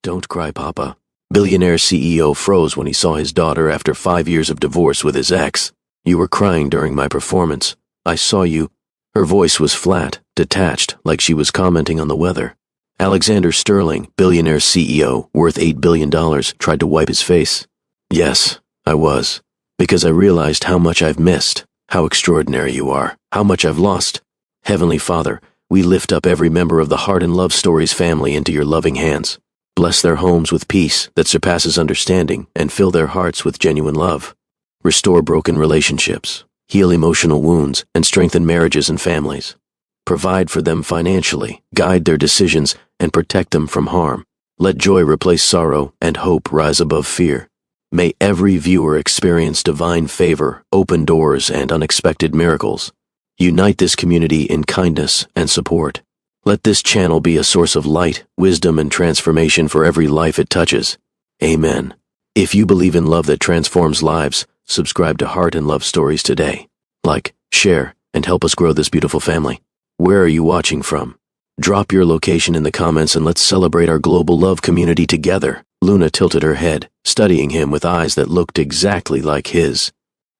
Don't cry, Papa. Billionaire CEO froze when he saw his daughter after 5 years of divorce with his ex. You were crying during my performance. I saw you. Her voice was flat, detached, like she was commenting on the weather. Alexander Sterling, Billionaire CEO, worth $8 billion, tried to wipe his face. Yes, I was. Because I realized how much I've missed, how extraordinary you are, how much I've lost. Heavenly Father, we lift up every member of the Heart and Love Stories family into your loving hands. Bless their homes with peace that surpasses understanding and fill their hearts with genuine love. Restore broken relationships, heal emotional wounds, and strengthen marriages and families. Provide for them financially, guide their decisions, and protect them from harm. Let joy replace sorrow and hope rise above fear. May every viewer experience divine favor, open doors, and unexpected miracles. Unite this community in kindness and support. Let this channel be a source of light, wisdom, and transformation for every life it touches. Amen. If you believe in love that transforms lives, subscribe to Heart and Love Stories today. Like, share, and help us grow this beautiful family. Where are you watching from? Drop your location in the comments and let's celebrate our global love community together. Luna tilted her head, studying him with eyes that looked exactly like his.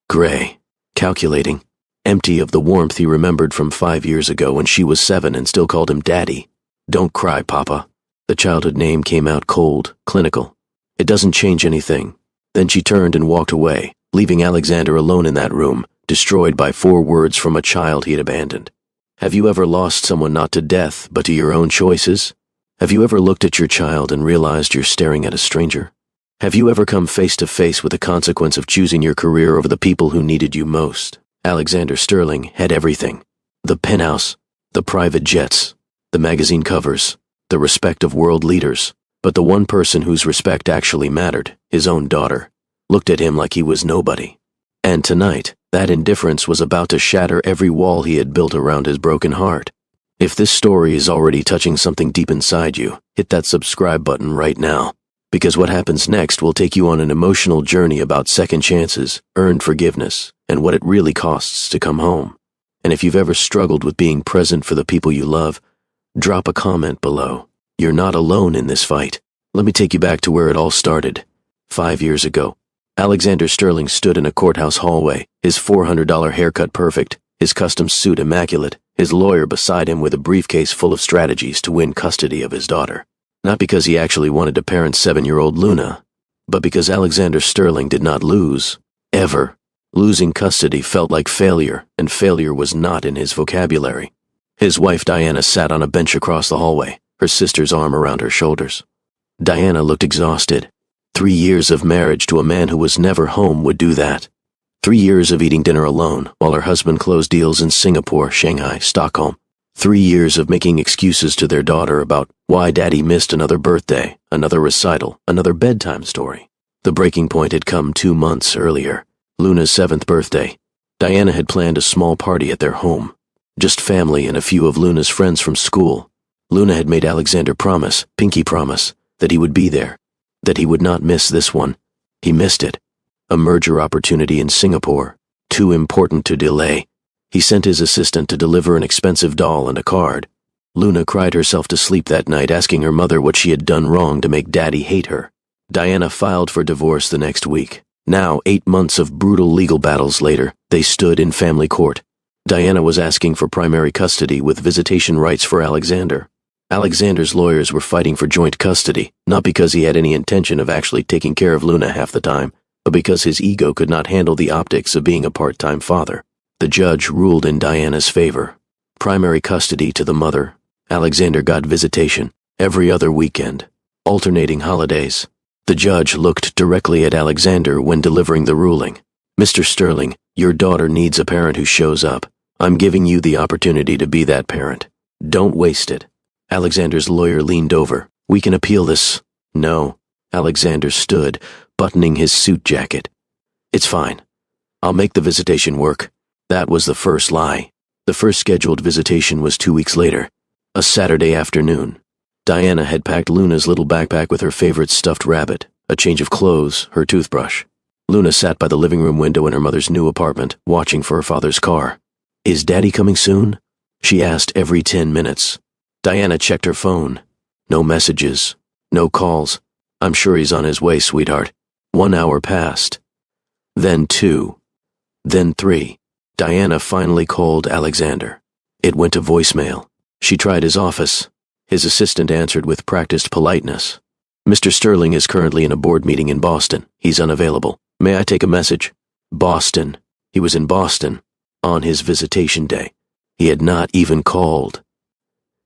Gray. Calculating. Empty of the warmth he remembered from 5 years ago when she was 7 and still called him Daddy. Don't cry, Papa. The childhood name came out cold, clinical. It doesn't change anything. Then she turned and walked away, leaving Alexander alone in that room, destroyed by 4 words from a child he had abandoned. Have you ever lost someone not to death, but to your own choices? Have you ever looked at your child and realized you're staring at a stranger? Have you ever come face to face with the consequence of choosing your career over the people who needed you most? Alexander Sterling had everything. The penthouse, the private jets, the magazine covers, the respect of world leaders. But the one person whose respect actually mattered, his own daughter, looked at him like he was nobody. And tonight, that indifference was about to shatter every wall he had built around his broken heart. If this story is already touching something deep inside you, hit that subscribe button right now. Because what happens next will take you on an emotional journey about second chances, earned forgiveness, and what it really costs to come home. And if you've ever struggled with being present for the people you love, drop a comment below. You're not alone in this fight. Let me take you back to where it all started. 5 years ago, Alexander Sterling stood in a courthouse hallway, his $400 haircut perfect, his custom suit immaculate, his lawyer beside him with a briefcase full of strategies to win custody of his daughter. Not because he actually wanted to parent 7-year-old Luna, but because Alexander Sterling did not lose, ever. Losing custody felt like failure, and failure was not in his vocabulary. His wife Diana sat on a bench across the hallway, her sister's arm around her shoulders. Diana looked exhausted. 3 years of marriage to a man who was never home would do that. 3 years of eating dinner alone while her husband closed deals in Singapore, Shanghai, Stockholm. 3 years of making excuses to their daughter about why Daddy missed another birthday, another recital, another bedtime story. The breaking point had come 2 months earlier, Luna's 7th birthday. Diana had planned a small party at their home. Just family and a few of Luna's friends from school. Luna had made Alexander promise, pinky promise, that he would be there, that he would not miss this one. He missed it. A merger opportunity in Singapore, too important to delay. He sent his assistant to deliver an expensive doll and a card. Luna cried herself to sleep that night, asking her mother what she had done wrong to make Daddy hate her. Diana filed for divorce the next week. Now, 8 months of brutal legal battles later, they stood in family court. Diana was asking for primary custody with visitation rights for Alexander. Alexander's lawyers were fighting for joint custody, not because he had any intention of actually taking care of Luna half the time, but because his ego could not handle the optics of being a part-time father. The judge ruled in Diana's favor. Primary custody to the mother. Alexander got visitation every other weekend, alternating holidays. The judge looked directly at Alexander when delivering the ruling. Mr. Sterling, your daughter needs a parent who shows up. I'm giving you the opportunity to be that parent. Don't waste it. Alexander's lawyer leaned over. We can appeal this. No. Alexander stood, buttoning his suit jacket. It's fine. I'll make the visitation work. That was the first lie. The first scheduled visitation was 2 weeks later, a Saturday afternoon. Diana had packed Luna's little backpack with her favorite stuffed rabbit, a change of clothes, her toothbrush. Luna sat by the living room window in her mother's new apartment, watching for her father's car. Is Daddy coming soon? She asked every 10 minutes. Diana checked her phone. No messages. No calls. I'm sure he's on his way, sweetheart. 1 hour passed. Then 2. Then 3. Diana finally called Alexander. It went to voicemail. She tried his office. His assistant answered with practiced politeness. Mr. Sterling is currently in a board meeting in Boston. He's unavailable. May I take a message? Boston. He was in Boston. On his visitation day. He had not even called.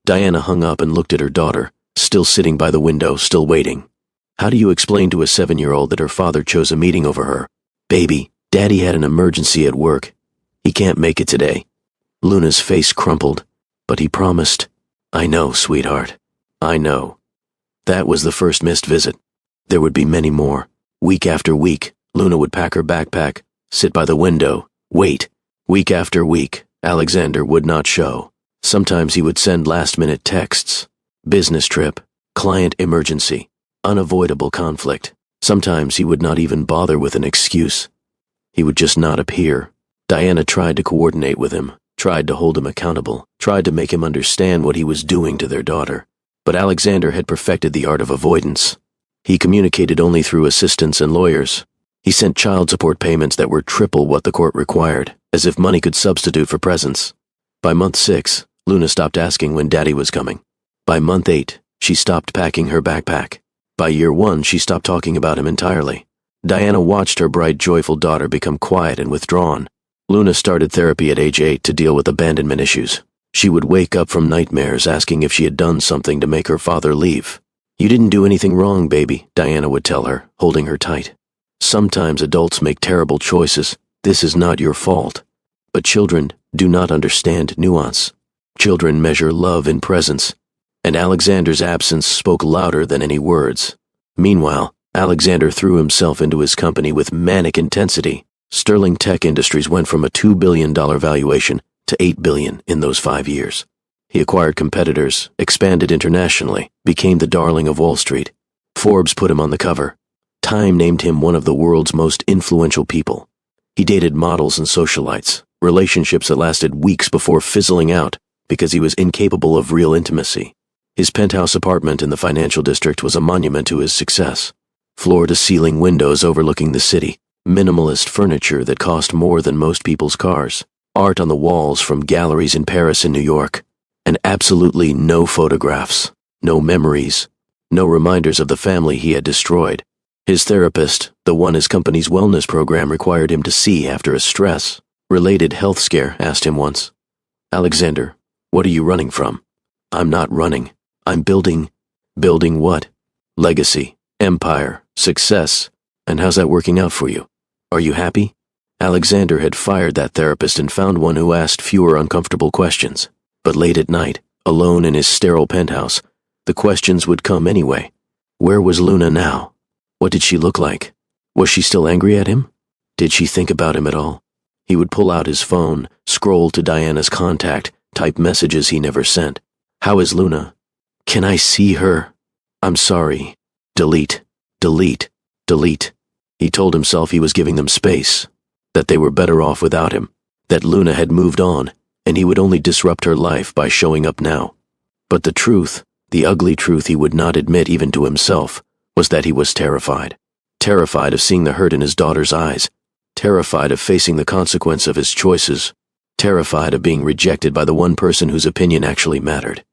Diana hung up and looked at her daughter, still sitting by the window, still waiting. How do you explain to a 7-year-old that her father chose a meeting over her? Baby, Daddy had an emergency at work. He can't make it today. Luna's face crumpled, but he promised. I know, sweetheart. I know. That was the first missed visit. There would be many more. Week after week, Luna would pack her backpack, sit by the window, wait. Week after week, Alexander would not show. Sometimes he would send last-minute texts. Business trip, client emergency, unavoidable conflict. Sometimes he would not even bother with an excuse. He would just not appear. Diana tried to coordinate with him, tried to hold him accountable, tried to make him understand what he was doing to their daughter. But Alexander had perfected the art of avoidance. He communicated only through assistants and lawyers. He sent child support payments that were triple what the court required, as if money could substitute for presents. By month 6, Luna stopped asking when Daddy was coming. By month 8, she stopped packing her backpack. By year 1, she stopped talking about him entirely. Diana watched her bright, joyful daughter become quiet and withdrawn. Luna started therapy at age 8 to deal with abandonment issues. She would wake up from nightmares asking if she had done something to make her father leave. You didn't do anything wrong, baby, Diana would tell her, holding her tight. Sometimes adults make terrible choices. This is not your fault. But children do not understand nuance. Children measure love in presence. And Alexander's absence spoke louder than any words. Meanwhile, Alexander threw himself into his company with manic intensity. Sterling Tech Industries went from a $2 billion valuation to $8 billion in those 5 years. He acquired competitors, expanded internationally, became the darling of Wall Street. Forbes put him on the cover. Time named him one of the world's most influential people. He dated models and socialites, relationships that lasted weeks before fizzling out because he was incapable of real intimacy. His penthouse apartment in the financial district was a monument to his success. Floor-to-ceiling windows overlooking the city, minimalist furniture that cost more than most people's cars, art on the walls from galleries in Paris and New York, and absolutely no photographs, no memories, no reminders of the family he had destroyed. His therapist, the one his company's wellness program required him to see after a stress-related health scare, asked him once, Alexander, what are you running from? I'm not running. I'm building. Building what? Legacy, empire, success. And how's that working out for you? Are you happy? Alexander had fired that therapist and found one who asked fewer uncomfortable questions. But late at night, alone in his sterile penthouse, the questions would come anyway. Where was Luna now? What did she look like? Was she still angry at him? Did she think about him at all? He would pull out his phone, scroll to Diana's contact, type messages he never sent. How is Luna? Can I see her? I'm sorry. Delete, delete, delete. He told himself he was giving them space, that they were better off without him, that Luna had moved on, and he would only disrupt her life by showing up now. But the truth, the ugly truth he would not admit even to himself, was that he was terrified. Terrified of seeing the hurt in his daughter's eyes, terrified of facing the consequence of his choices, terrified of being rejected by the one person whose opinion actually mattered.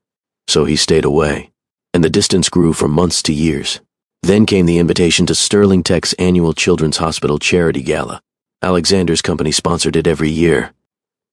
So he stayed away, and the distance grew from months to years. Then came the invitation to Sterling Tech's annual Children's Hospital Charity Gala. Alexander's company sponsored it every year.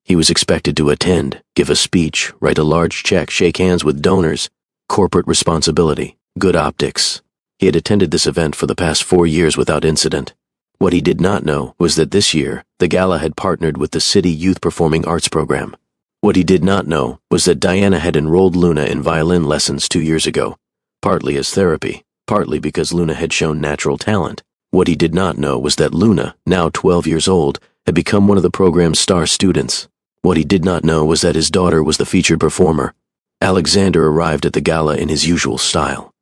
He was expected to attend, give a speech, write a large check, shake hands with donors, corporate responsibility, good optics. He had attended this event for the past 4 years without incident. What he did not know was that this year, the gala had partnered with the City Youth Performing Arts Program. What he did not know was that Diana had enrolled Luna in violin lessons 2 years ago, partly as therapy, partly because Luna had shown natural talent. What he did not know was that Luna, now 12 years old, had become one of the program's star students. What he did not know was that his daughter was the featured performer. Alexander arrived at the gala in his usual style.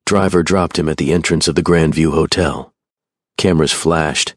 Driver dropped him at the entrance of the Grandview Hotel. Cameras flashed.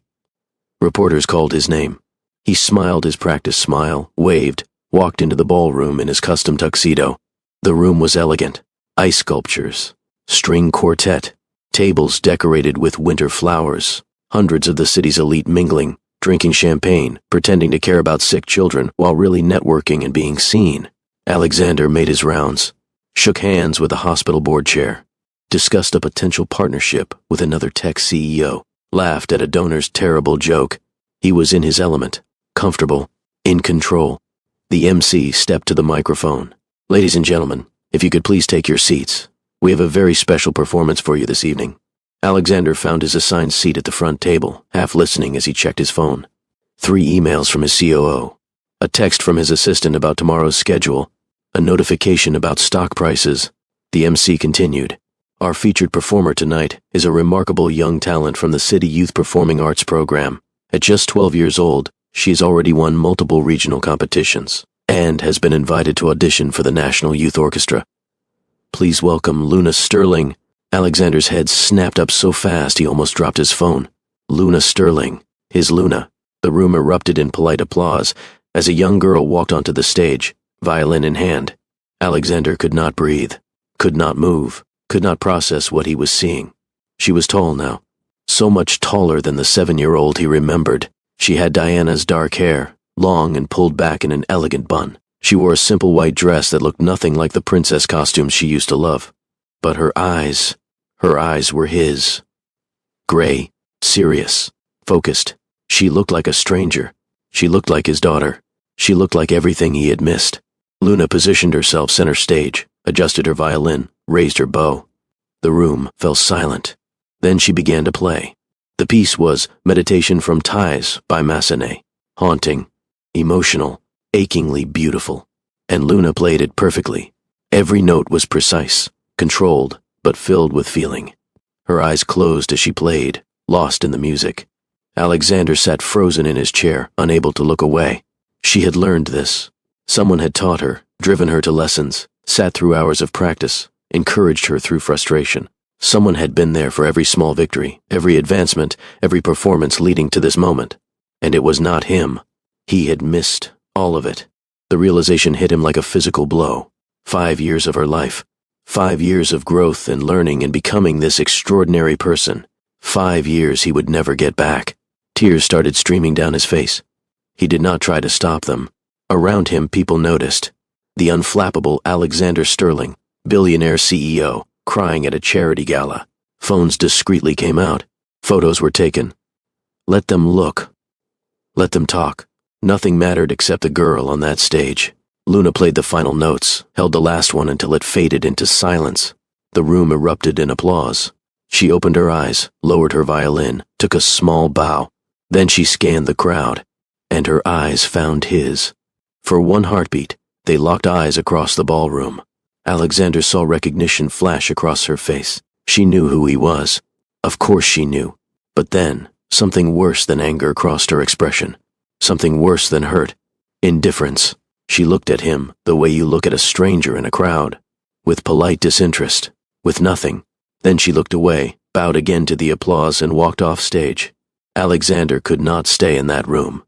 Reporters called his name. He smiled his practice smile, waved, walked into the ballroom in his custom tuxedo. The room was elegant. Ice sculptures, String quartet, tables decorated with winter flowers, hundreds of the city's elite mingling, drinking champagne, pretending to care about sick children while really networking and being seen. Alexander made his rounds, shook hands with a hospital board chair, discussed a potential partnership with another tech CEO, laughed at a donor's terrible joke. He was in his element, comfortable, in control. The MC stepped to the microphone. "Ladies and gentlemen, if you could please take your seats. We have a very special performance for you this evening." Alexander found his assigned seat at the front table, half listening as he checked his phone. 3 emails from his COO, a text from his assistant about tomorrow's schedule, a notification about stock prices. The MC continued. "Our featured performer tonight is a remarkable young talent from the City Youth Performing Arts Program. At just 12 years old, she's already won multiple regional competitions and has been invited to audition for the National Youth Orchestra. Please welcome Luna Sterling." Alexander's head snapped up so fast he almost dropped his phone. Luna Sterling, his Luna. The room erupted in polite applause as a young girl walked onto the stage, violin in hand. Alexander could not breathe, could not move, could not process what he was seeing. She was tall now, so much taller than the 7-year-old he remembered. She had Diana's dark hair, long and pulled back in an elegant bun. She wore a simple white dress that looked nothing like the princess costumes she used to love. But her eyes were his. Gray, serious, focused. She looked like a stranger. She looked like his daughter. She looked like everything he had missed. Luna positioned herself center stage, adjusted her violin, raised her bow. The room fell silent. Then she began to play. The piece was Meditation from Ties by Massenet. Haunting, emotional, achingly beautiful. And Luna played it perfectly. Every note was precise, controlled, but filled with feeling. Her eyes closed as she played, lost in the music. Alexander sat frozen in his chair, unable to look away. She had learned this. Someone had taught her, driven her to lessons, sat through hours of practice, encouraged her through frustration. Someone had been there for every small victory, every advancement, every performance leading to this moment. And it was not him. He had missed all of it. The realization hit him like a physical blow. 5 years of her life. 5 years of growth and learning and becoming this extraordinary person. 5 years he would never get back. Tears started streaming down his face. He did not try to stop them. Around him, people noticed. The unflappable Alexander Sterling, billionaire CEO, crying at a charity gala. Phones discreetly came out. Photos were taken. Let them look. Let them talk. Nothing mattered except the girl on that stage. Luna played the final notes, held the last one until it faded into silence. The room erupted in applause. She opened her eyes, lowered her violin, took a small bow. Then she scanned the crowd, and her eyes found his. For one heartbeat, they locked eyes across the ballroom. Alexander saw recognition flash across her face. She knew who he was. Of course she knew. But then, something worse than anger crossed her expression. Something worse than hurt. Indifference. She looked at him the way you look at a stranger in a crowd, with polite disinterest, with nothing. Then she looked away, bowed again to the applause, and walked off stage. Alexander could not stay in that room,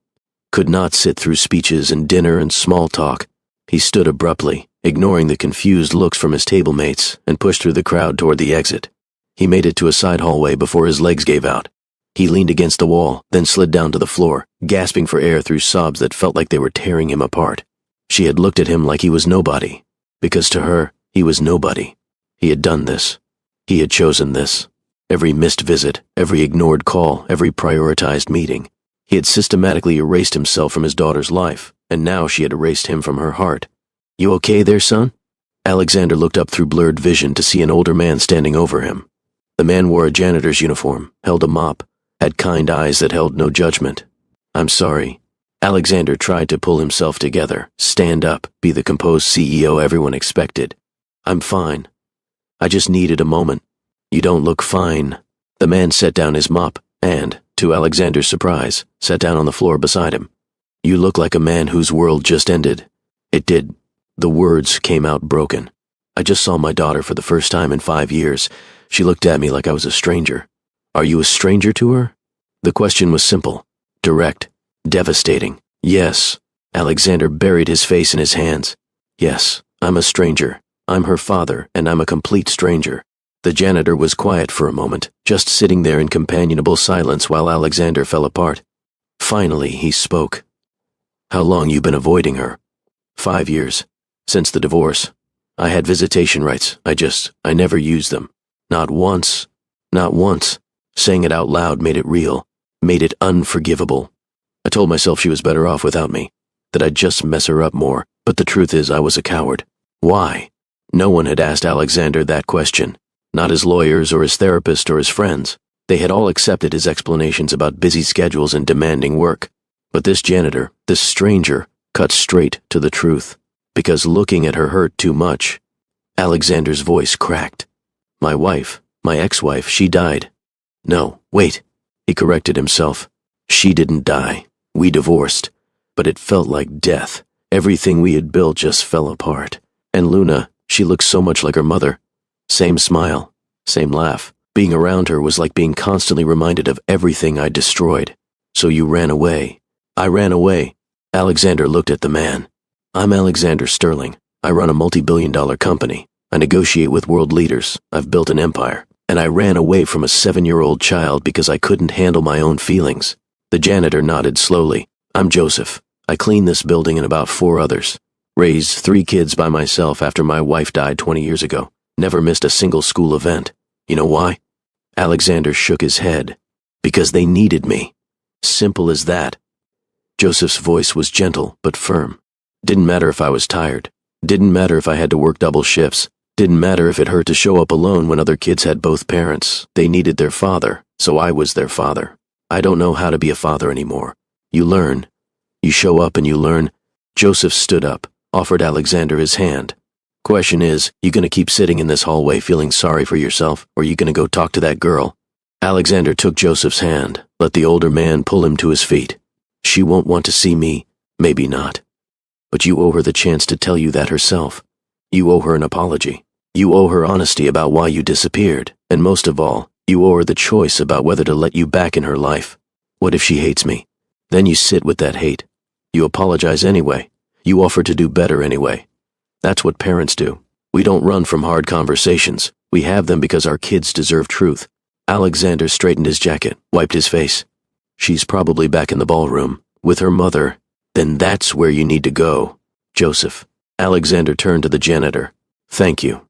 could not sit through speeches and dinner and small talk. He stood abruptly, ignoring the confused looks from his table mates, and pushed through the crowd toward the exit. He made it to a side hallway before his legs gave out. He leaned against the wall, then slid down to the floor, gasping for air through sobs that felt like they were tearing him apart. She had looked at him like he was nobody, because to her, he was nobody. He had done this. He had chosen this. Every missed visit, every ignored call, every prioritized meeting. He had systematically erased himself from his daughter's life, and now she had erased him from her heart. "You okay there, son?" Alexander looked up through blurred vision to see an older man standing over him. The man wore a janitor's uniform, held a mop, had kind eyes that held no judgment. "I'm sorry." Alexander tried to pull himself together, stand up, be the composed CEO everyone expected. "I'm fine. I just needed a moment." "You don't look fine." The man set down his mop and, to Alexander's surprise, sat down on the floor beside him. "You look like a man whose world just ended." It did. The words came out broken. "I just saw my daughter for the first time in 5 years. She looked at me like I was a stranger." "Are you a stranger to her?" The question was simple, direct, devastating. "Yes." Alexander buried his face in his hands. "Yes, I'm a stranger. I'm her father, and I'm a complete stranger." The janitor was quiet for a moment, just sitting there in companionable silence while Alexander fell apart. Finally, he spoke. How long you been avoiding her? 5 years. Since the divorce. I had visitation rights. I never used them. Not once. Not once. Saying it out loud made it real. Made it unforgivable. I told myself she was better off without me. That I'd just mess her up more. But the truth is I was a coward. Why? No one had asked Alexander that question. Not his lawyers or his therapist or his friends. They had all accepted his explanations about busy schedules and demanding work. But this janitor, this stranger, cut straight to the truth. Because looking at her hurt too much. Alexander's voice cracked. My wife, my ex-wife, she died. No, wait. He corrected himself. She didn't die. We divorced. But it felt like death. Everything we had built just fell apart. And Luna, she looked so much like her mother. Same smile, same laugh. Being around her was like being constantly reminded of everything I'd destroyed. So you ran away. I ran away. Alexander looked at the man. I'm Alexander Sterling. I run a multi-billion-dollar company. I negotiate with world leaders. I've built an empire. And I ran away from a 7-year-old child because I couldn't handle my own feelings. The janitor nodded slowly. I'm Joseph. I clean this building and about 4 others. Raised 3 kids by myself after my wife died 20 years ago. Never missed a single school event. You know why? Alexander shook his head. Because they needed me. Simple as that. Joseph's voice was gentle but firm. Didn't matter if I was tired. Didn't matter if I had to work double shifts. Didn't matter if it hurt to show up alone when other kids had both parents. They needed their father, so I was their father. I don't know how to be a father anymore. You learn. You show up and you learn. Joseph stood up, offered Alexander his hand. Question is, you gonna keep sitting in this hallway feeling sorry for yourself, or you gonna go talk to that girl? Alexander took Joseph's hand, let the older man pull him to his feet. She won't want to see me, maybe not. But you owe her the chance to tell you that herself. You owe her an apology. You owe her honesty about why you disappeared, and most of all, you owe her the choice about whether to let you back in her life. What if she hates me? Then you sit with that hate. You apologize anyway. You offer to do better anyway. That's what parents do. We don't run from hard conversations. We have them because our kids deserve truth. Alexander straightened his jacket, wiped his face. She's probably back in the ballroom, with her mother. Then that's where you need to go. Joseph. Alexander turned to the janitor. Thank you.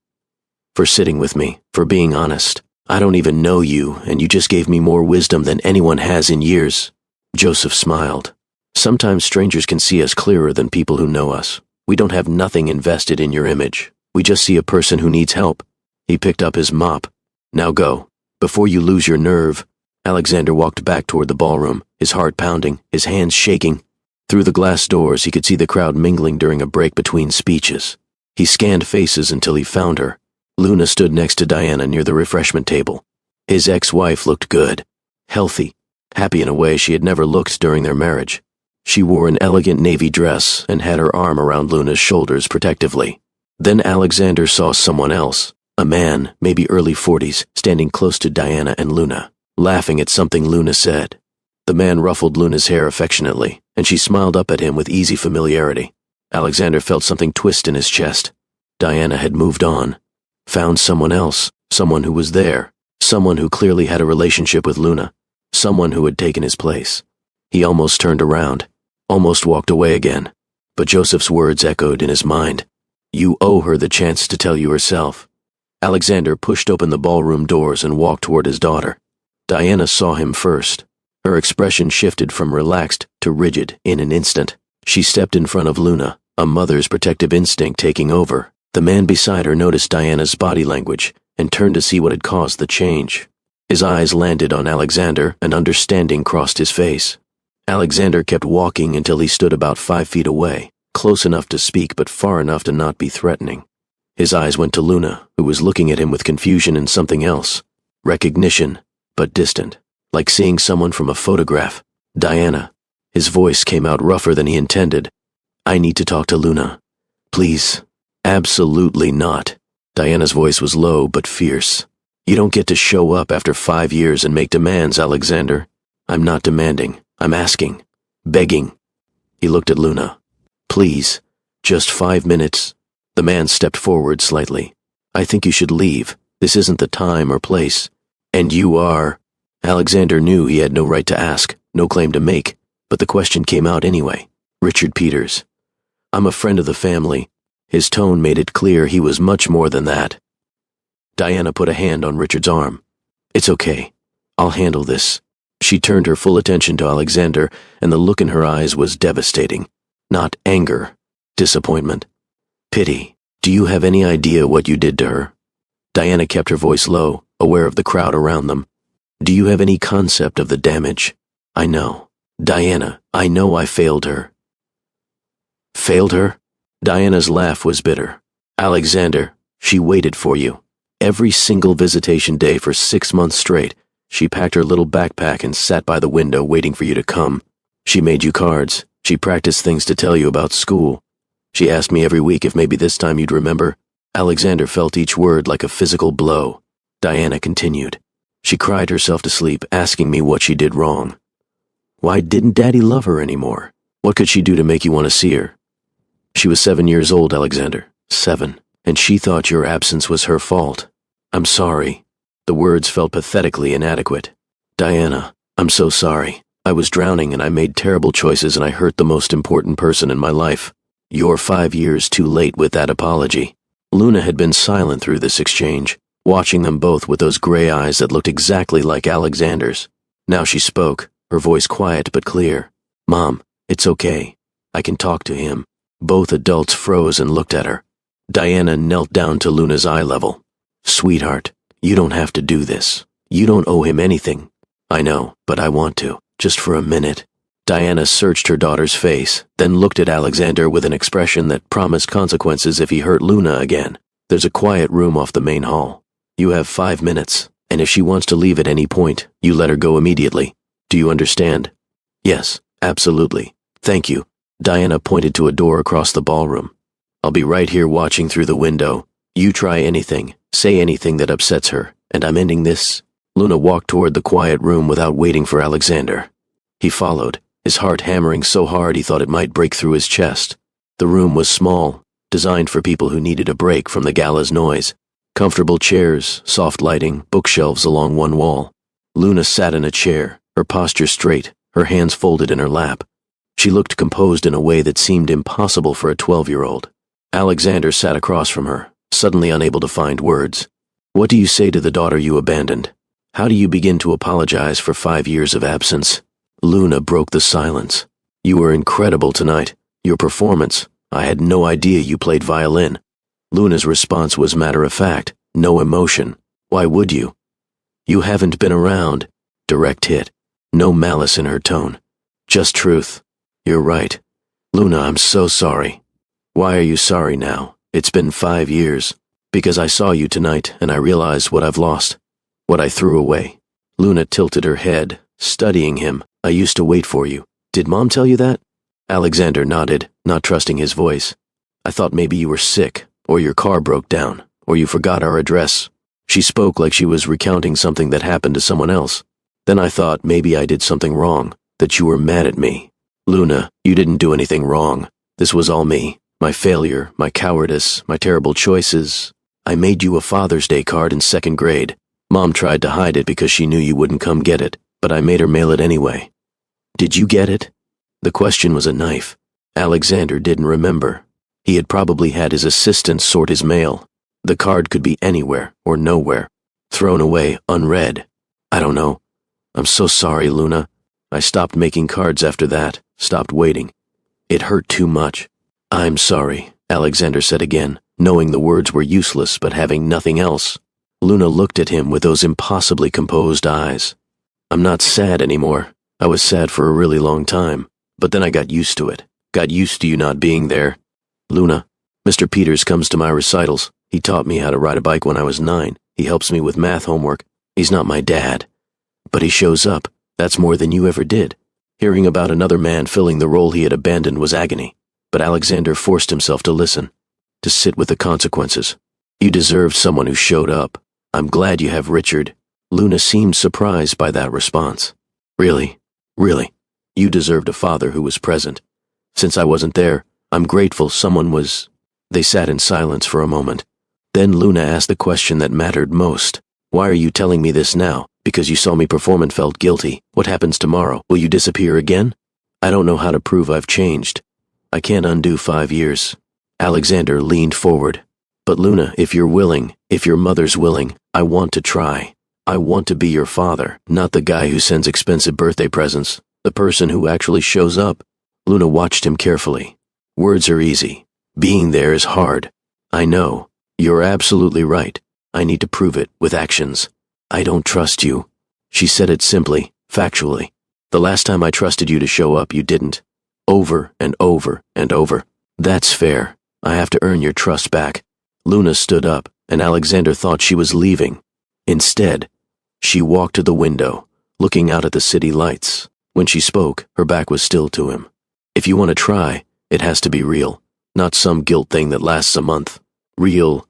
For sitting with me, for being honest. I don't even know you, and you just gave me more wisdom than anyone has in years. Joseph smiled. Sometimes strangers can see us clearer than people who know us. We don't have nothing invested in your image. We just see a person who needs help. He picked up his mop. Now go. Before you lose your nerve. Alexander walked back toward the ballroom, his heart pounding, his hands shaking. Through the glass doors, he could see the crowd mingling during a break between speeches. He scanned faces until he found her. Luna stood next to Diana near the refreshment table. His ex-wife looked good, healthy, happy in a way she had never looked during their marriage. She wore an elegant navy dress and had her arm around Luna's shoulders protectively. Then Alexander saw someone else, a man, maybe early 40s, standing close to Diana and Luna, laughing at something Luna said. The man ruffled Luna's hair affectionately, and she smiled up at him with easy familiarity. Alexander felt something twist in his chest. Diana had moved on, found someone else, someone who was there, someone who clearly had a relationship with Luna, someone who had taken his place. He almost turned around, almost walked away again, but Joseph's words echoed in his mind. You owe her the chance to tell you herself. Alexander pushed open the ballroom doors and walked toward his daughter. Diana saw him first. Her expression shifted from relaxed to rigid in an instant. She stepped in front of Luna, a mother's protective instinct taking over. The man beside her noticed Diana's body language and turned to see what had caused the change. His eyes landed on Alexander, and understanding crossed his face. Alexander kept walking until he stood about 5 feet away, close enough to speak but far enough to not be threatening. His eyes went to Luna, who was looking at him with confusion and something else. Recognition, but distant, like seeing someone from a photograph. Diana. His voice came out rougher than he intended. I need to talk to Luna. Please. Absolutely not. Diana's voice was low but fierce. You don't get to show up after 5 years and make demands, Alexander. I'm not demanding. I'm asking. Begging. He looked at Luna. Please. Just 5 minutes. The man stepped forward slightly. I think you should leave. This isn't the time or place. And you are... Alexander knew he had no right to ask, no claim to make, but the question came out anyway. Richard Peters. I'm a friend of the family. His tone made it clear he was much more than that. Diana put a hand on Richard's arm. It's okay. I'll handle this. She turned her full attention to Alexander, and the look in her eyes was devastating. Not anger, disappointment. Pity. Do you have any idea what you did to her? Diana kept her voice low, aware of the crowd around them. Do you have any concept of the damage? I know. Diana, I know I failed her. Failed her? Diana's laugh was bitter. Alexander, she waited for you. Every single visitation day for 6 months straight, she packed her little backpack and sat by the window waiting for you to come. She made you cards. She practiced things to tell you about school. She asked me every week if maybe this time you'd remember. Alexander felt each word like a physical blow. Diana continued. She cried herself to sleep, asking me what she did wrong. Why didn't Daddy love her anymore? What could she do to make you want to see her? She was 7 years old, Alexander. 7. And she thought your absence was her fault. I'm sorry. The words felt pathetically inadequate. Diana, I'm so sorry. I was drowning and I made terrible choices and I hurt the most important person in my life. You're 5 years too late with that apology. Luna had been silent through this exchange, watching them both with those gray eyes that looked exactly like Alexander's. Now she spoke, her voice quiet but clear. Mom, it's okay. I can talk to him. Both adults froze and looked at her. Diana knelt down to Luna's eye level. Sweetheart, you don't have to do this. You don't owe him anything. I know, but I want to, just for a minute. Diana searched her daughter's face, then looked at Alexander with an expression that promised consequences if he hurt Luna again. There's a quiet room off the main hall. You have 5 minutes, and if she wants to leave at any point, you let her go immediately. Do you understand? Yes, absolutely. Thank you. Diana pointed to a door across the ballroom. I'll be right here watching through the window. You try anything, say anything that upsets her, and I'm ending this. Luna walked toward the quiet room without waiting for Alexander. He followed, his heart hammering so hard he thought it might break through his chest. The room was small, designed for people who needed a break from the gala's noise. Comfortable chairs, soft lighting, bookshelves along one wall. Luna sat in a chair, her posture straight, her hands folded in her lap. She looked composed in a way that seemed impossible for a 12-year-old. Alexander sat across from her, suddenly unable to find words. What do you say to the daughter you abandoned? How do you begin to apologize for 5 years of absence? Luna broke the silence. You were incredible tonight. Your performance. I had no idea you played violin. Luna's response was matter-of-fact, no emotion. Why would you? You haven't been around. Direct hit. No malice in her tone. Just truth. You're right. Luna, I'm so sorry. Why are you sorry now? It's been 5 years. Because I saw you tonight and I realized what I've lost. What I threw away. Luna tilted her head, studying him. I used to wait for you. Did Mom tell you that? Alexander nodded, not trusting his voice. I thought maybe you were sick, or your car broke down, or you forgot our address. She spoke like she was recounting something that happened to someone else. Then I thought maybe I did something wrong, that you were mad at me. Luna, you didn't do anything wrong. This was all me. My failure, my cowardice, my terrible choices. I made you a Father's Day card in 2nd grade. Mom tried to hide it because she knew you wouldn't come get it, but I made her mail it anyway. Did you get it? The question was a knife. Alexander didn't remember. He had probably had his assistant sort his mail. The card could be anywhere or nowhere. Thrown away, unread. I don't know. I'm so sorry, Luna. I stopped making cards after that, stopped waiting. It hurt too much. I'm sorry, Alexander said again, knowing the words were useless but having nothing else. Luna looked at him with those impossibly composed eyes. I'm not sad anymore. I was sad for a really long time, but then I got used to it. Got used to you not being there. Luna, Mr. Peters comes to my recitals. He taught me how to ride a bike when I was 9. He helps me with math homework. He's not my dad. But he shows up. That's more than you ever did. Hearing about another man filling the role he had abandoned was agony. But Alexander forced himself to listen, to sit with the consequences. You deserved someone who showed up. I'm glad you have Richard. Luna seemed surprised by that response. Really? Really? You deserved a father who was present. Since I wasn't there, I'm grateful someone was... They sat in silence for a moment. Then Luna asked the question that mattered most. Why are you telling me this now? Because you saw me perform and felt guilty. What happens tomorrow? Will you disappear again? I don't know how to prove I've changed. I can't undo 5 years. Alexander leaned forward. But Luna, if you're willing, if your mother's willing, I want to try. I want to be your father, not the guy who sends expensive birthday presents, the person who actually shows up. Luna watched him carefully. Words are easy. Being there is hard. I know. You're absolutely right. I need to prove it with actions. I don't trust you. She said it simply, factually. The last time I trusted you to show up, you didn't. Over and over and over. That's fair. I have to earn your trust back. Luna stood up, and Alexander thought she was leaving. Instead, she walked to the window, looking out at the city lights. When she spoke, her back was still to him. If you want to try, it has to be real, not some guilt thing that lasts a month. Real.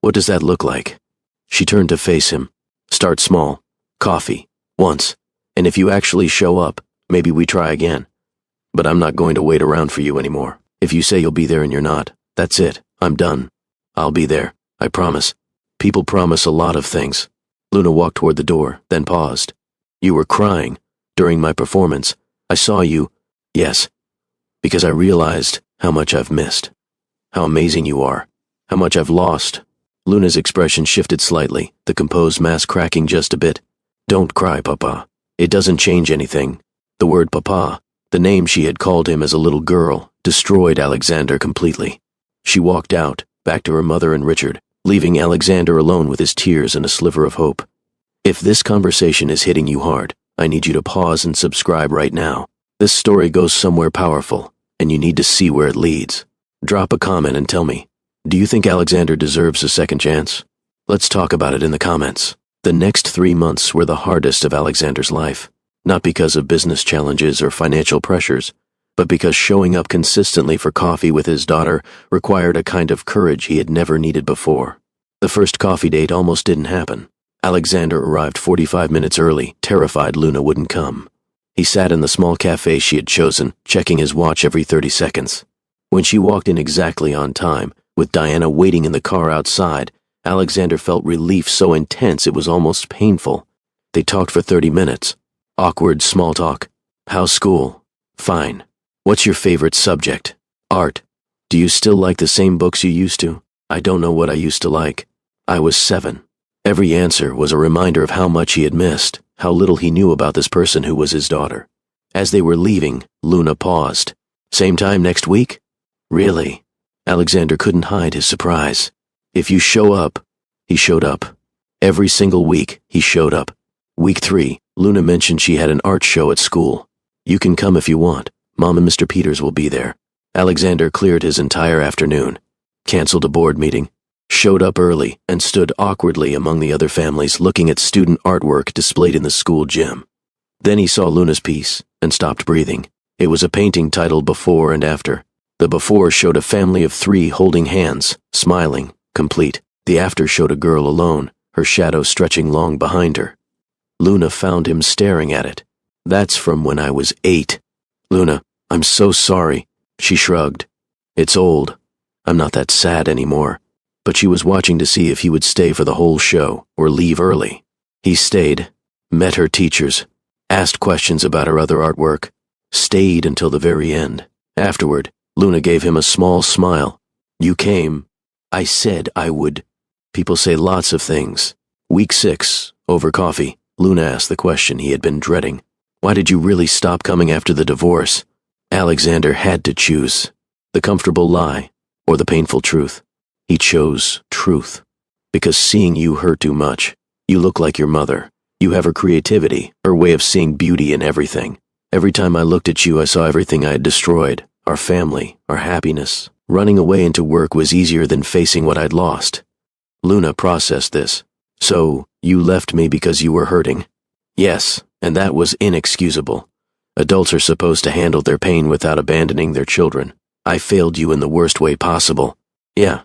What does that look like? She turned to face him. Start small. Coffee. Once. And if you actually show up, maybe we try again. But I'm not going to wait around for you anymore. If you say you'll be there and you're not, that's it. I'm done. I'll be there. I promise. People promise a lot of things. Luna walked toward the door, then paused. You were crying during my performance. I saw you. Yes. Because I realized how much I've missed. How amazing you are. How much I've lost. Luna's expression shifted slightly, the composed mask cracking just a bit. Don't cry, Papa. It doesn't change anything. The word Papa, the name she had called him as a little girl, destroyed Alexander completely. She walked out, back to her mother and Richard, leaving Alexander alone with his tears and a sliver of hope. If this conversation is hitting you hard, I need you to pause and subscribe right now. This story goes somewhere powerful, and you need to see where it leads. Drop a comment and tell me, do you think Alexander deserves a second chance? Let's talk about it in the comments. The next 3 months were the hardest of Alexander's life, not because of business challenges or financial pressures, but because showing up consistently for coffee with his daughter required a kind of courage he had never needed before. The first coffee date almost didn't happen. Alexander arrived 45 minutes early, terrified Luna wouldn't come. He sat in the small cafe she had chosen, checking his watch every 30 seconds. When she walked in exactly on time, with Diana waiting in the car outside, Alexander felt relief so intense it was almost painful. They talked for 30 minutes. Awkward small talk. How's school? Fine. What's your favorite subject? Art. Do you still like the same books you used to? I don't know what I used to like. I was 7. Every answer was a reminder of how much he had missed, how little he knew about this person who was his daughter. As they were leaving, Luna paused. Same time next week? Really? Alexander couldn't hide his surprise. If you show up, he showed up. Every single week, he showed up. Week 3, Luna mentioned she had an art show at school. You can come if you want. Mom and Mr. Peters will be there. Alexander cleared his entire afternoon, canceled a board meeting, showed up early, and stood awkwardly among the other families looking at student artwork displayed in the school gym. Then he saw Luna's piece and stopped breathing. It was a painting titled Before and After. The before showed a family of 3 holding hands, smiling, complete. The after showed a girl alone, her shadow stretching long behind her. Luna found him staring at it. That's from when I was 8. Luna, I'm so sorry. She shrugged. It's old. I'm not that sad anymore. But she was watching to see if he would stay for the whole show or leave early. He stayed, met her teachers, asked questions about her other artwork, stayed until the very end. Afterward, Luna gave him a small smile. You came. I said I would. People say lots of things. Week 6, over coffee, Luna asked the question he had been dreading. Why did you really stop coming after the divorce? Alexander had to choose. The comfortable lie, or the painful truth. He chose truth. Because seeing you hurt too much. You look like your mother. You have her creativity, her way of seeing beauty in everything. Every time I looked at you, I saw everything I had destroyed. Our family, our happiness. Running away into work was easier than facing what I'd lost. Luna processed this. So, you left me because you were hurting? Yes, and that was inexcusable. Adults are supposed to handle their pain without abandoning their children. I failed you in the worst way possible. Yeah,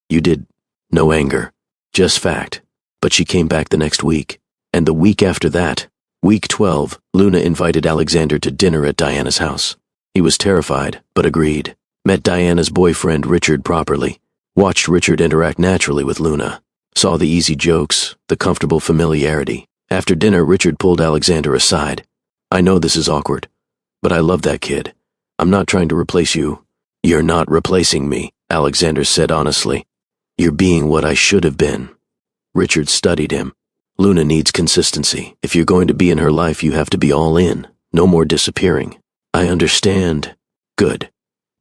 you did. No anger. Just fact. But she came back the next week. And the week after that, week 12, Luna invited Alexander to dinner at Diana's house. He was terrified, but agreed. Met Diana's boyfriend Richard properly. Watched Richard interact naturally with Luna. Saw the easy jokes, the comfortable familiarity. After dinner, Richard pulled Alexander aside. I know this is awkward, but I love that kid. I'm not trying to replace you. You're not replacing me, Alexander said honestly. You're being what I should have been. Richard studied him. Luna needs consistency. If you're going to be in her life, you have to be all in. No more disappearing. I understand. Good.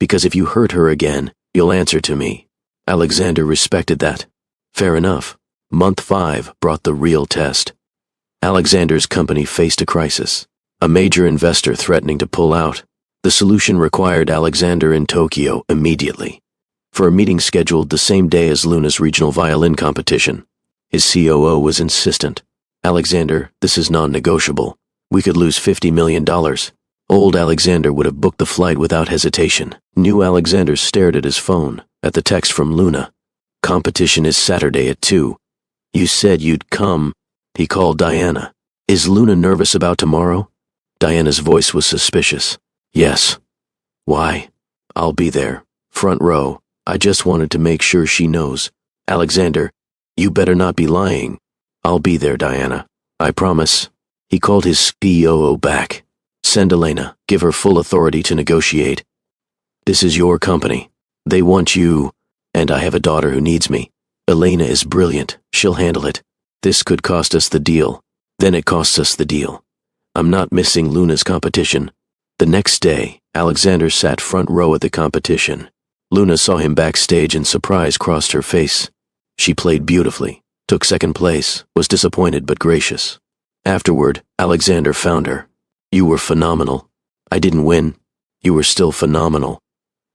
Because if you hurt her again, you'll answer to me. Alexander respected that. Fair enough. Month 5 brought the real test. Alexander's company faced a crisis. A major investor threatening to pull out. The solution required Alexander in Tokyo immediately. For a meeting scheduled the same day as Luna's regional violin competition. His COO was insistent. Alexander, this is non-negotiable. We could lose $50 million. Old Alexander would have booked the flight without hesitation. New Alexander stared at his phone, at the text from Luna. Competition is Saturday at 2. You said you'd come. He called Diana. Is Luna nervous about tomorrow? Diana's voice was suspicious. Yes. Why? I'll be there. Front row. I just wanted to make sure she knows. Alexander, you better not be lying. I'll be there, Diana. I promise. He called his COO back. Send Elena. Give her full authority to negotiate. This is your company. They want you, and I have a daughter who needs me. Elena is brilliant. She'll handle it. This could cost us the deal. Then it costs us the deal. I'm not missing Luna's competition. The next day, Alexander sat front row at the competition. Luna saw him backstage and surprise crossed her face. She played beautifully, took second place, was disappointed but gracious. Afterward, Alexander found her. You were phenomenal. I didn't win. You were still phenomenal.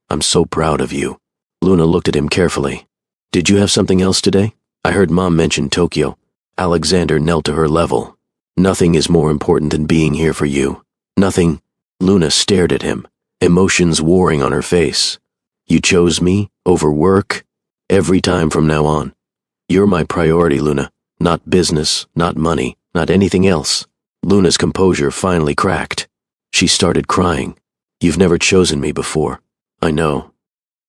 I'm so proud of you. Luna looked at him carefully. Did you have something else today? I heard Mom mention Tokyo. Alexander knelt to her level. Nothing is more important than being here for you. Nothing. Luna stared at him, emotions warring on her face. You chose me over work? Every time from now on. You're my priority, Luna. Not business, not money, not anything else. Luna's composure finally cracked. She started crying. You've never chosen me before. I know.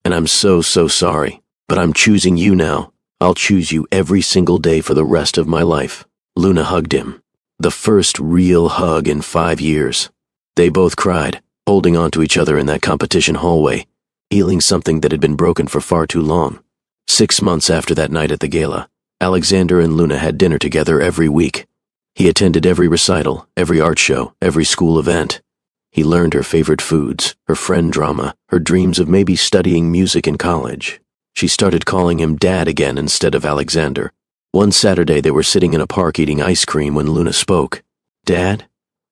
And I'm so sorry. But I'm choosing you now. I'll choose you every single day for the rest of my life. Luna hugged him. The first real hug in 5 years. They both cried, holding on to each other in that competition hallway, healing something that had been broken for far too long. 6 months after that night at the gala, Alexander and Luna had dinner together every week. He attended every recital, every art show, every school event. He learned her favorite foods, her friend drama, her dreams of maybe studying music in college. She started calling him Dad again instead of Alexander. One Saturday they were sitting in a park eating ice cream when Luna spoke. Dad,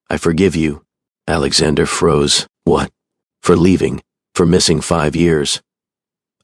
I forgive you. Alexander froze. What? For leaving, for missing 5 years.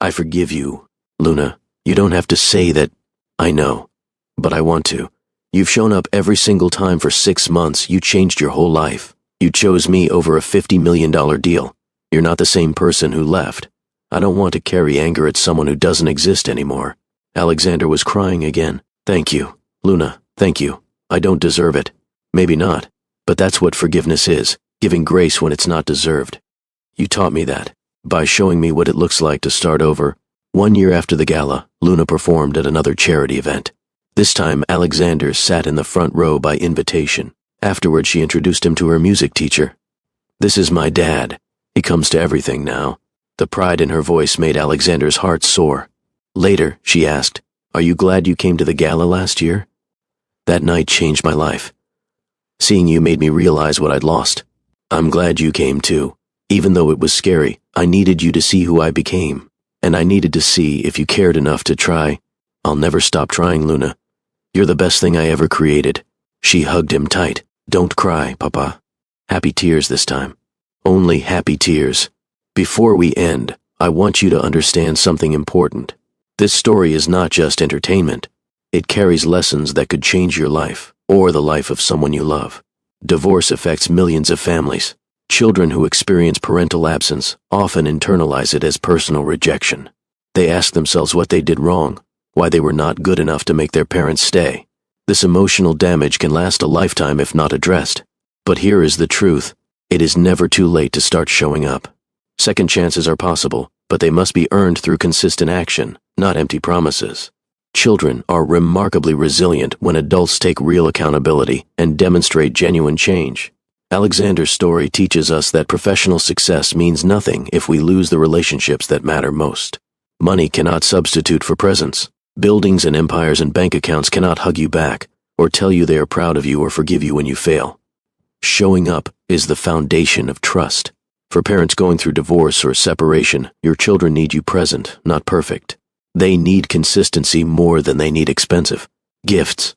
I forgive you, Luna. You don't have to say that. I know, but I want to. You've shown up every single time for 6 months. You changed your whole life. You chose me over a $50 million deal. You're not the same person who left. I don't want to carry anger at someone who doesn't exist anymore. Alexander was crying again. Thank you, Luna, thank you. I don't deserve it. Maybe not, but that's what forgiveness is, giving grace when it's not deserved. You taught me that, by showing me what it looks like to start over. 1 year after the gala, Luna performed at another charity event. This time, Alexander sat in the front row by invitation. Afterward, she introduced him to her music teacher. This is my dad. He comes to everything now. The pride in her voice made Alexander's heart soar. Later, she asked, Are you glad you came to the gala last year? That night changed my life. Seeing you made me realize what I'd lost. I'm glad you came too. Even though it was scary, I needed you to see who I became. And I needed to see if you cared enough to try. I'll never stop trying, Luna. You're the best thing I ever created. She hugged him tight. Don't cry, Papa. Happy tears this time. Only happy tears. Before we end, I want you to understand something important. This story is not just entertainment. It carries lessons that could change your life, or the life of someone you love. Divorce affects millions of families. Children who experience parental absence often internalize it as personal rejection. They ask themselves what they did wrong, why they were not good enough to make their parents stay. This emotional damage can last a lifetime if not addressed. But here is the truth. It is never too late to start showing up. Second chances are possible, but they must be earned through consistent action, not empty promises. Children are remarkably resilient when adults take real accountability and demonstrate genuine change. Alexander's story teaches us that professional success means nothing if we lose the relationships that matter most. Money cannot substitute for presence. Buildings and empires and bank accounts cannot hug you back, or tell you they are proud of you or forgive you when you fail. Showing up is the foundation of trust. For parents going through divorce or separation, your children need you present, not perfect. They need consistency more than they need expensive gifts.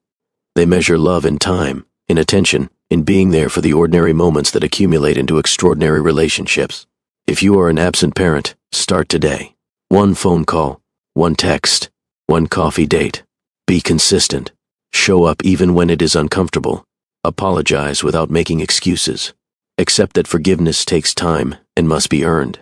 They measure love in time, in attention, in being there for the ordinary moments that accumulate into extraordinary relationships. If you are an absent parent, start today. One phone call, one text, one coffee date. Be consistent. Show up even when it is uncomfortable. Apologize without making excuses. Accept that forgiveness takes time and must be earned.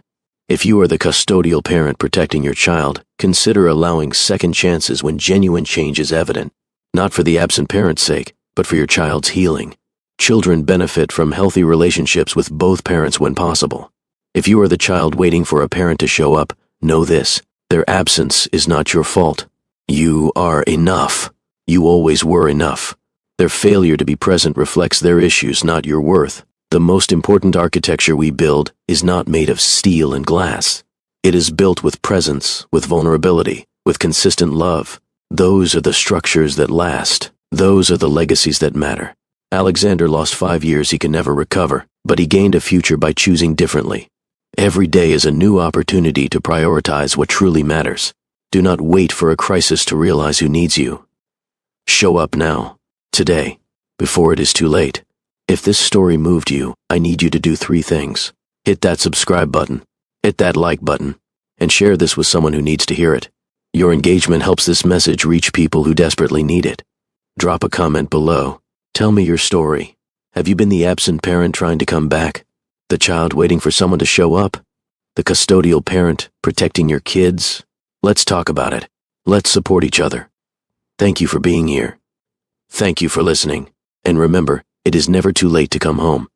If you are the custodial parent protecting your child, consider allowing second chances when genuine change is evident. Not for the absent parent's sake, but for your child's healing. Children benefit from healthy relationships with both parents when possible. If you are the child waiting for a parent to show up, know this: their absence is not your fault. You are enough. You always were enough. Their failure to be present reflects their issues, not your worth. The most important architecture we build is not made of steel and glass. It is built with presence, with vulnerability, with consistent love. Those are the structures that last. Those are the legacies that matter. Alexander lost 5 years he can never recover, but he gained a future by choosing differently. Every day is a new opportunity to prioritize what truly matters. Do not wait for a crisis to realize who needs you. Show up now, today, before it is too late. If this story moved you, I need you to do 3 things. Hit that subscribe button, hit that like button, and share this with someone who needs to hear it. Your engagement helps this message reach people who desperately need it. Drop a comment below. Tell me your story. Have you been the absent parent trying to come back? The child waiting for someone to show up? The custodial parent protecting your kids? Let's talk about it. Let's support each other. Thank you for being here. Thank you for listening. And remember, it is never too late to come home.